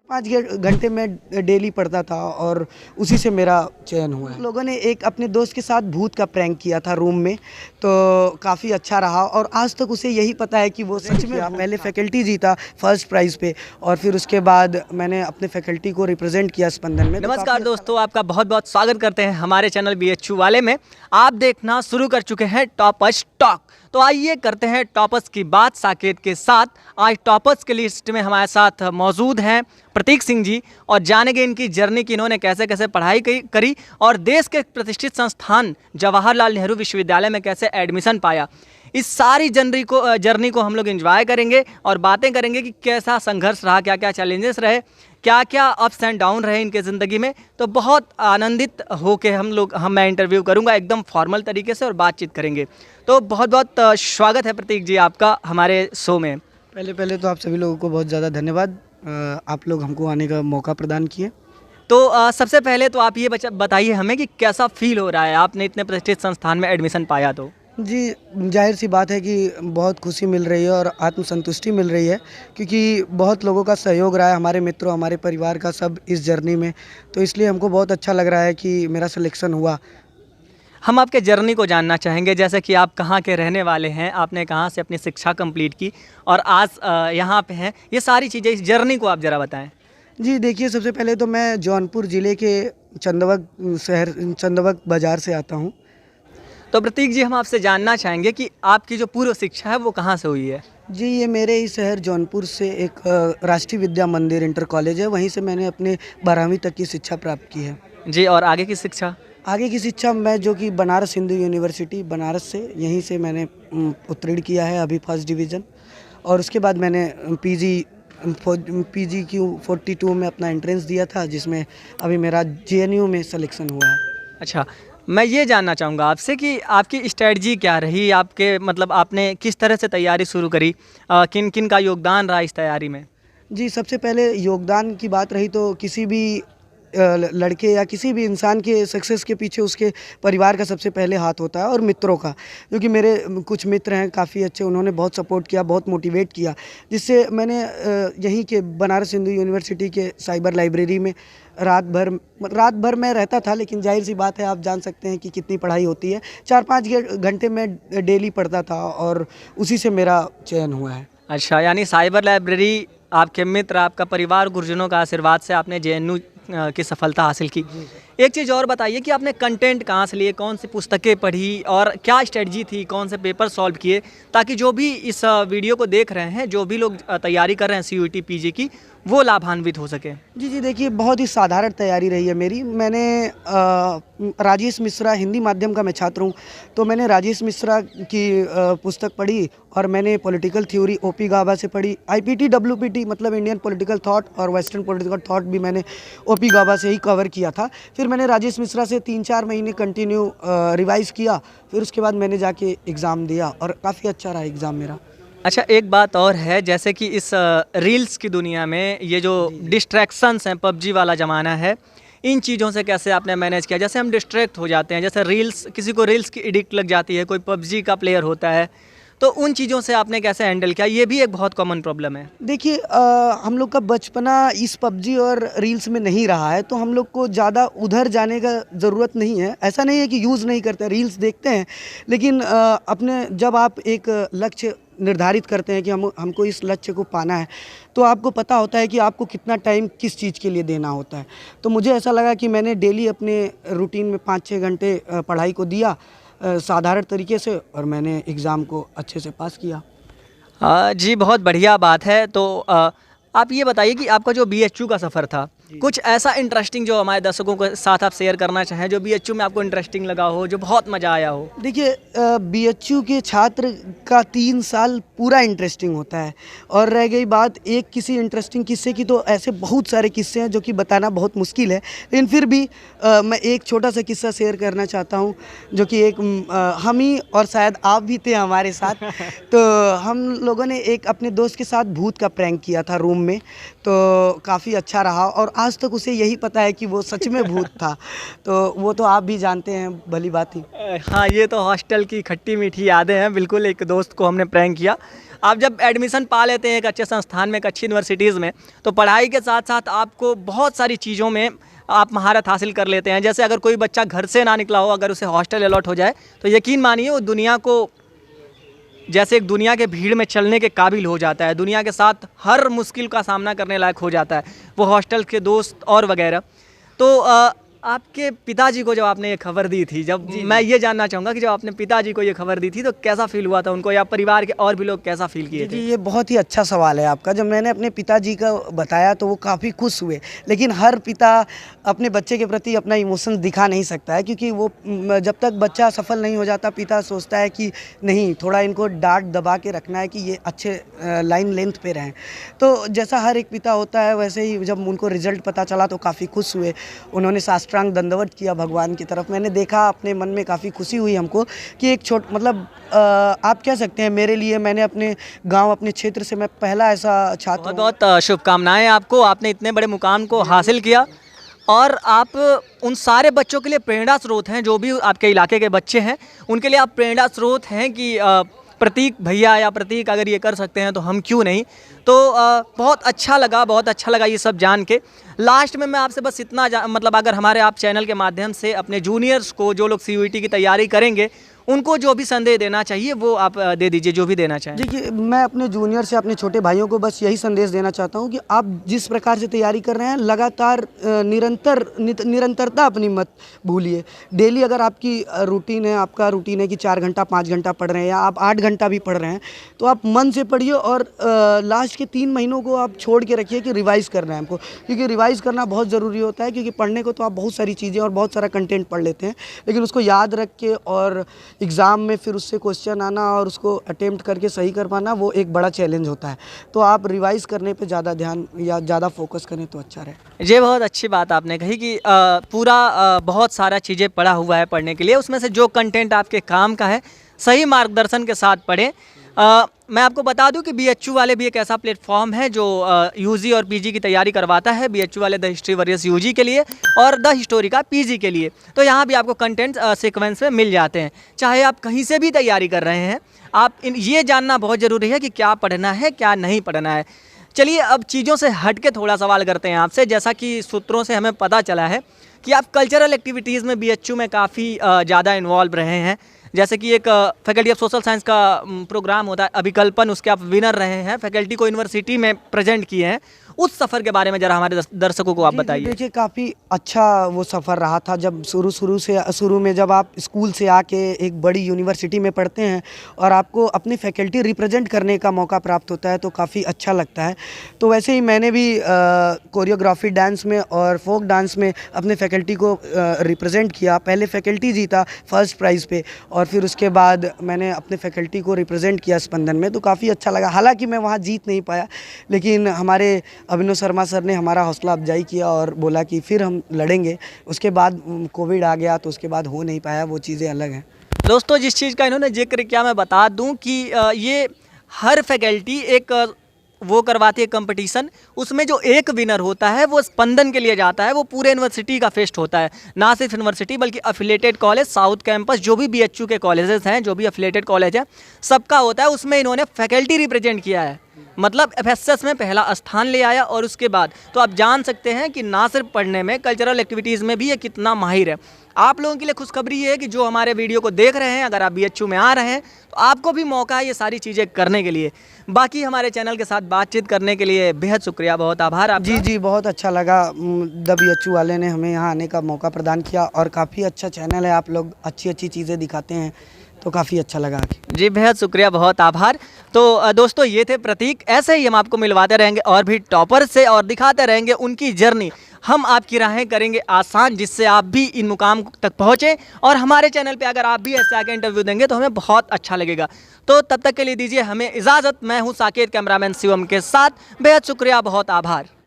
5 घंटे में डेली पढ़ता था और उसी से मेरा चयन हुआ है। लोगों ने एक अपने दोस्त के साथ भूत का प्रैंक किया था रूम में, तो काफ़ी अच्छा रहा और आज तक उसे यही पता है कि वो सच में पहले फैकल्टी जीता फर्स्ट प्राइज़ पे और फिर उसके बाद मैंने अपने फैकल्टी को रिप्रेजेंट किया स्पंदन में। नमस्कार दोस्तों, आपका बहुत बहुत स्वागत करते हैं हमारे चैनल BHU वाले में। आप देखना शुरू कर चुके हैं टॉपर्स टॉक। तो आइए करते हैं टॉपर्स की बात साकेत के साथ। आज टॉपर्स के लिस्ट में हमारे साथ मौजूद हैं प्रतीक सिंह जी और जानेंगे इनकी जर्नी कि इन्होंने कैसे कैसे पढ़ाई करी और देश के प्रतिष्ठित संस्थान जवाहरलाल नेहरू विश्वविद्यालय में कैसे एडमिशन पाया। इस सारी जर्नी को हम लोग एंजॉय करेंगे और बातें करेंगे कि कैसा संघर्ष रहा, क्या क्या चैलेंजेस रहे, क्या क्या अप्स एंड डाउन रहे इनके ज़िंदगी में। तो बहुत आनंदित होकर मैं इंटरव्यू करूंगा एकदम फॉर्मल तरीके से और बातचीत करेंगे। तो बहुत बहुत स्वागत है प्रतीक जी आपका हमारे शो में। पहले तो आप सभी लोगों को बहुत ज़्यादा धन्यवाद, आप लोग हमको आने का मौका प्रदान किए। तो सबसे पहले तो आप ये बताइए हमें कि कैसा फील हो रहा है, आपने इतने प्रतिष्ठित संस्थान में एडमिशन पाया। तो जी, जाहिर सी बात है कि बहुत खुशी मिल रही है और आत्मसंतुष्टि मिल रही है क्योंकि बहुत लोगों का सहयोग रहा है, हमारे मित्रों, हमारे परिवार का, सब इस जर्नी में। तो इसलिए हमको बहुत अच्छा लग रहा है कि मेरा सिलेक्शन हुआ। हम आपके जर्नी को जानना चाहेंगे, जैसे कि आप कहाँ के रहने वाले हैं, आपने कहाँ से अपनी शिक्षा कंप्लीट की और आज यहाँ पे हैं, ये सारी चीज़ें, इस जर्नी को आप ज़रा बताएं। जी देखिए, सबसे पहले तो मैं जौनपुर ज़िले के चंदवक बाज़ार से आता हूँ। तो प्रतीक जी, हम आपसे जानना चाहेंगे कि आपकी जो पूर्व शिक्षा है वो कहाँ से हुई है। जी, ये मेरे ही शहर जौनपुर से एक राष्ट्रीय विद्या मंदिर इंटर कॉलेज है, वहीं से मैंने अपने 12वीं तक की शिक्षा प्राप्त की है। जी, और आगे की शिक्षा? आगे की शिक्षा मैं जो कि बनारस हिंदू यूनिवर्सिटी बनारस से, यहीं से मैंने उत्तीर्ण किया है अभी फर्स्ट डिवीज़न। और उसके बाद मैंने PGQ42 में अपना एंट्रेंस दिया था, जिसमें अभी मेरा JNU में सिलेक्शन हुआ है। अच्छा, मैं ये जानना चाहूँगा आपसे कि आपकी स्ट्रेटजी क्या रही, आपके मतलब आपने किस तरह से तैयारी शुरू करी, किन किन का योगदान रहा इस तैयारी में? जी, सबसे पहले योगदान की बात रही तो किसी भी लड़के या किसी भी इंसान के सक्सेस के पीछे उसके परिवार का सबसे पहले हाथ होता है और मित्रों का, क्योंकि मेरे कुछ मित्र हैं काफ़ी अच्छे, उन्होंने बहुत सपोर्ट किया, बहुत मोटिवेट किया, जिससे मैंने यहीं के बनारस हिंदू यूनिवर्सिटी के साइबर लाइब्रेरी में रात भर मैं रहता था। लेकिन जाहिर सी बात है, आप जान सकते हैं कि कितनी पढ़ाई होती है। 4-5 घंटे में डेली पढ़ता था और उसी से मेरा चयन हुआ है। अच्छा, यानी साइबर लाइब्रेरी, आपके मित्र, आपका परिवार, गुरुजनों का आशीर्वाद से आपने JNU की सफलता हासिल की। एक चीज़ और बताइए कि आपने कंटेंट कहाँ से लिए, कौन सी पुस्तकें पढ़ी और क्या स्ट्रेटजी थी, कौन से पेपर सॉल्व किए, ताकि जो भी इस वीडियो को देख रहे हैं, जो भी लोग तैयारी कर रहे हैं CUET PG की, वो लाभान्वित हो सके। जी देखिए, बहुत ही साधारण तैयारी रही है मेरी। मैंने राजेश मिश्रा, हिंदी माध्यम का मैं छात्र हूँ, तो मैंने राजेश मिश्रा की पुस्तक पढ़ी और मैंने पॉलिटिकल थ्योरी OP गाबा से पढ़ी। IPT WPT मतलब इंडियन पॉलिटिकल थॉट और वेस्टर्न पॉलिटिकल थॉट भी मैंने OP गाबा से ही कवर किया था। फिर मैंने राजेश मिश्रा से 3-4 महीने कंटिन्यू रिवाइज़ किया, फिर उसके बाद मैंने जाके एग्ज़ाम दिया और काफ़ी अच्छा रहा एग्ज़ाम मेरा। अच्छा, एक बात और है, जैसे कि इस रील्स की दुनिया में ये जो डिस्ट्रैक्शंस हैं, PUBG वाला ज़माना है, इन चीज़ों से कैसे आपने मैनेज किया? जैसे हम डिस्ट्रैक्ट हो जाते हैं, जैसे रील्स, किसी को रील्स की एडिक्ट लग जाती है, कोई PUBG का प्लेयर होता है, तो उन चीज़ों से आपने कैसे हैंडल किया? ये भी एक बहुत कॉमन प्रॉब्लम है। देखिए, हम लोग का बचपना इस PUBG और रील्स में नहीं रहा है, तो हम लोग को ज़्यादा उधर जाने का ज़रूरत नहीं है। ऐसा नहीं है कि यूज़ नहीं करते, रील्स देखते हैं, लेकिन अपने जब आप एक लक्ष्य निर्धारित करते हैं कि हमको इस लक्ष्य को पाना है, तो आपको पता होता है कि आपको कितना टाइम किस चीज़ के लिए देना होता है। तो मुझे ऐसा लगा कि मैंने डेली अपने रूटीन में 5-6 घंटे पढ़ाई को दिया साधारण तरीके से, और मैंने एग्ज़ाम को अच्छे से पास किया। जी, बहुत बढ़िया बात है। तो आप ये बताइए कि आपका जो BHU का सफ़र था, कुछ ऐसा इंटरेस्टिंग जो हमारे दर्शकों के साथ आप शेयर करना चाहें, जो BHU में आपको इंटरेस्टिंग लगा हो, जो बहुत मज़ा आया हो? देखिए, BHU के छात्र का 3 साल पूरा इंटरेस्टिंग होता है। और रह गई बात एक किसी इंटरेस्टिंग किस्से की, तो ऐसे बहुत सारे किस्से हैं जो कि बताना बहुत मुश्किल है, लेकिन फिर भी मैं एक छोटा सा किस्सा शेयर करना चाहता हूँ, जो कि हम ही और शायद आप भी थे हमारे साथ। तो हम लोगों ने एक अपने दोस्त के साथ भूत का प्रैंक किया था रूम में, तो काफ़ी अच्छा रहा और आज तक उसे यही पता है कि वो सच में भूत था। तो वो तो आप भी जानते हैं, भली बात ही। हाँ, ये तो हॉस्टल की खट्टी मीठी यादें हैं। बिल्कुल, एक दोस्त को हमने प्रैंक किया। आप जब एडमिशन पा लेते हैं एक अच्छे संस्थान में, एक अच्छी यूनिवर्सिटीज़ में, तो पढ़ाई के साथ साथ आपको बहुत सारी चीज़ों में आप महारत हासिल कर लेते हैं। जैसे अगर कोई बच्चा घर से ना निकला हो, अगर उसे हॉस्टल अलॉट हो जाए, तो यकीन मानिए वो दुनिया को, जैसे एक दुनिया के भीड़ में चलने के काबिल हो जाता है, दुनिया के साथ हर मुश्किल का सामना करने लायक हो जाता है, वो हॉस्टल के दोस्त और वगैरह। तो आपके पिताजी को जब आपने ये खबर दी थी, जब मैं ये जानना चाहूँगा कि जब आपने पिताजी को ये खबर दी थी तो कैसा फील हुआ था उनको, या परिवार के और भी लोग कैसा फील किए जी, थे? ये बहुत ही अच्छा सवाल है आपका। जब मैंने अपने पिताजी का बताया तो वो काफ़ी खुश हुए, लेकिन हर पिता अपने बच्चे के प्रति अपना इमोशंस दिखा नहीं सकता है, क्योंकि वो जब तक बच्चा सफल नहीं हो जाता, पिता सोचता है कि नहीं, थोड़ा इनको डांट दबा के रखना है कि ये अच्छे लाइन लेंथ पे रहें। तो जैसा हर एक पिता होता है, वैसे ही जब उनको रिजल्ट पता चला तो काफ़ी खुश हुए। उन्होंने साष्टांग दंडवत किया भगवान की तरफ। मैंने देखा, अपने मन में काफ़ी खुशी हुई हमको कि एक मतलब आप कह सकते हैं मेरे लिए, मैंने अपने गांव, अपने क्षेत्र से मैं पहला ऐसा छात्र बहुत हूँ। बहुत शुभकामनाएं आपको, आपने इतने बड़े मुकाम को हासिल किया और आप उन सारे बच्चों के लिए प्रेरणा स्रोत हैं, जो भी आपके इलाके के बच्चे हैं उनके लिए आप प्रेरणा स्रोत हैं कि प्रतीक भैया या प्रतीक अगर ये कर सकते हैं तो हम क्यों नहीं। तो बहुत अच्छा लगा ये सब जान के। लास्ट में मैं आपसे बस इतना मतलब अगर हमारे आप चैनल के माध्यम से अपने जूनियर्स को, जो लोग CUET की तैयारी करेंगे, उनको जो भी संदेश देना चाहिए वो आप दे दीजिए, जो भी देना चाहें। देखिए, मैं अपने जूनियर से, अपने छोटे भाइयों को बस यही संदेश देना चाहता हूँ कि आप जिस प्रकार से तैयारी कर रहे हैं, लगातार निरंतरता अपनी मत भूलिए। डेली अगर आपकी रूटीन है, आपका रूटीन है कि 4 घंटा 5 घंटा पढ़ रहे हैं, या आप 8 घंटा भी पढ़ रहे हैं, तो आप मन से पढ़िए और लास्ट के 3 महीनों को आप छोड़ के रखिए कि रिवाइज़ करना है हमको, क्योंकि रिवाइज़ करना बहुत ज़रूरी होता है। क्योंकि पढ़ने को तो आप बहुत सारी चीज़ें और बहुत सारा कंटेंट पढ़ लेते हैं, लेकिन उसको याद रख के और एग्ज़ाम में फिर उससे क्वेश्चन आना और उसको अटेम्प्ट करके सही कर पाना, वो एक बड़ा चैलेंज होता है। तो आप रिवाइज़ करने पे ज़्यादा ध्यान या ज़्यादा फोकस करें तो अच्छा रहे। ये बहुत अच्छी बात आपने कही कि पूरा बहुत सारा चीज़ें पढ़ा हुआ है पढ़ने के लिए, उसमें से जो कंटेंट आपके काम का है सही मार्गदर्शन के साथ पढ़ें। मैं आपको बता दूं कि BHU वाले भी एक ऐसा प्लेटफॉर्म है जो UG और PG की तैयारी करवाता है। BHU वाले द हिस्ट्री वॉरियर्स UG के लिए और द हिस्टोरिका PG के लिए। तो यहाँ भी आपको कंटेंट सीक्वेंस में मिल जाते हैं। चाहे आप कहीं से भी तैयारी कर रहे हैं, आप ये जानना बहुत ज़रूरी है कि क्या पढ़ना है, क्या नहीं पढ़ना है। चलिए अब चीज़ों से हट के थोड़ा सवाल करते हैं आपसे। जैसा कि सूत्रों से हमें पता चला है कि आप कल्चरल एक्टिविटीज़ में BHU में काफ़ी ज़्यादा इन्वॉल्व रहे हैं। जैसे कि एक फैकल्टी ऑफ सोशल साइंस का प्रोग्राम होता है अभिकल्पन, उसके आप विनर रहे हैं, फैकल्टी को यूनिवर्सिटी में प्रेजेंट किए हैं। उस सफ़र के बारे में ज़रा हमारे दर्शकों को आप बताइए। देखिए, काफ़ी अच्छा वो सफ़र रहा था। जब शुरू में जब आप स्कूल से आके एक बड़ी यूनिवर्सिटी में पढ़ते हैं और आपको अपनी फैकल्टी रिप्रेजेंट करने का मौका प्राप्त होता है, तो काफ़ी अच्छा लगता है। तो वैसे ही मैंने भी कोरियोग्राफी डांस में और फोक डांस में अपने फैकल्टी को रिप्रेजेंट किया। पहले फैकल्टी जीता फर्स्ट प्राइज़ पे, और फिर उसके बाद मैंने अपने फैकल्टी को रिप्रेजेंट किया स्पंदन में। तो काफ़ी अच्छा लगा। हालांकि मैं वहाँ जीत नहीं पाया, लेकिन हमारे अभिनव शर्मा सर ने हमारा हौसला अफजाई किया और बोला कि फिर हम लड़ेंगे। उसके बाद कोविड आ गया, तो उसके बाद हो नहीं पाया, वो चीज़ें अलग हैं। दोस्तों, जिस चीज़ का इन्होंने जिक्र किया, मैं बता दूं कि ये हर फैकल्टी एक वो करवाती है कंपटीशन, उसमें जो एक विनर होता है वो स्पंदन के लिए जाता है। वो पूरे यूनिवर्सिटी का फेस्ट होता है, ना सिर्फ यूनिवर्सिटी बल्कि अफिलेटेड कॉलेज, साउथ कैंपस, जो भी BHU के कॉलेजेस हैं, जो भी अफिलेटेड कॉलेज है, सबका होता है। उसमें इन्होंने फैकल्टी रिप्रेजेंट किया है, मतलब FSS में पहला स्थान ले आया। और उसके बाद तो आप जान सकते हैं कि ना सिर्फ पढ़ने में, कल्चरल एक्टिविटीज़ में भी ये कितना माहिर है। आप लोगों के लिए खुशखबरी ये है कि जो हमारे वीडियो को देख रहे हैं, अगर आप BHU में आ रहे हैं तो आपको भी मौका है ये सारी चीज़ें करने के लिए। बाकी हमारे चैनल के साथ बातचीत करने के लिए बेहद शुक्रिया, बहुत आभार आपका। जी, बहुत अच्छा लगा। द BHU वाले ने हमें यहाँ आने का मौका प्रदान किया, और काफ़ी अच्छा चैनल है, आप लोग अच्छी चीज़ें दिखाते हैं, तो काफ़ी अच्छा लगा। जी, बेहद शुक्रिया, बहुत आभार। तो दोस्तों, ये थे प्रतीक। ऐसे ही हम आपको मिलवाते रहेंगे और भी टॉपर से, और दिखाते रहेंगे उनकी जर्नी। हम आपकी राहें करेंगे आसान, जिससे आप भी इन मुकाम तक पहुँचें। और हमारे चैनल पे अगर आप भी ऐसे आके इंटरव्यू देंगे तो हमें बहुत अच्छा लगेगा। तो तब तक के लिए दीजिए हमें इजाज़त। मैं हूँ साकेत, कैमरामैन शिवम के साथ। बेहद शुक्रिया, बहुत आभार।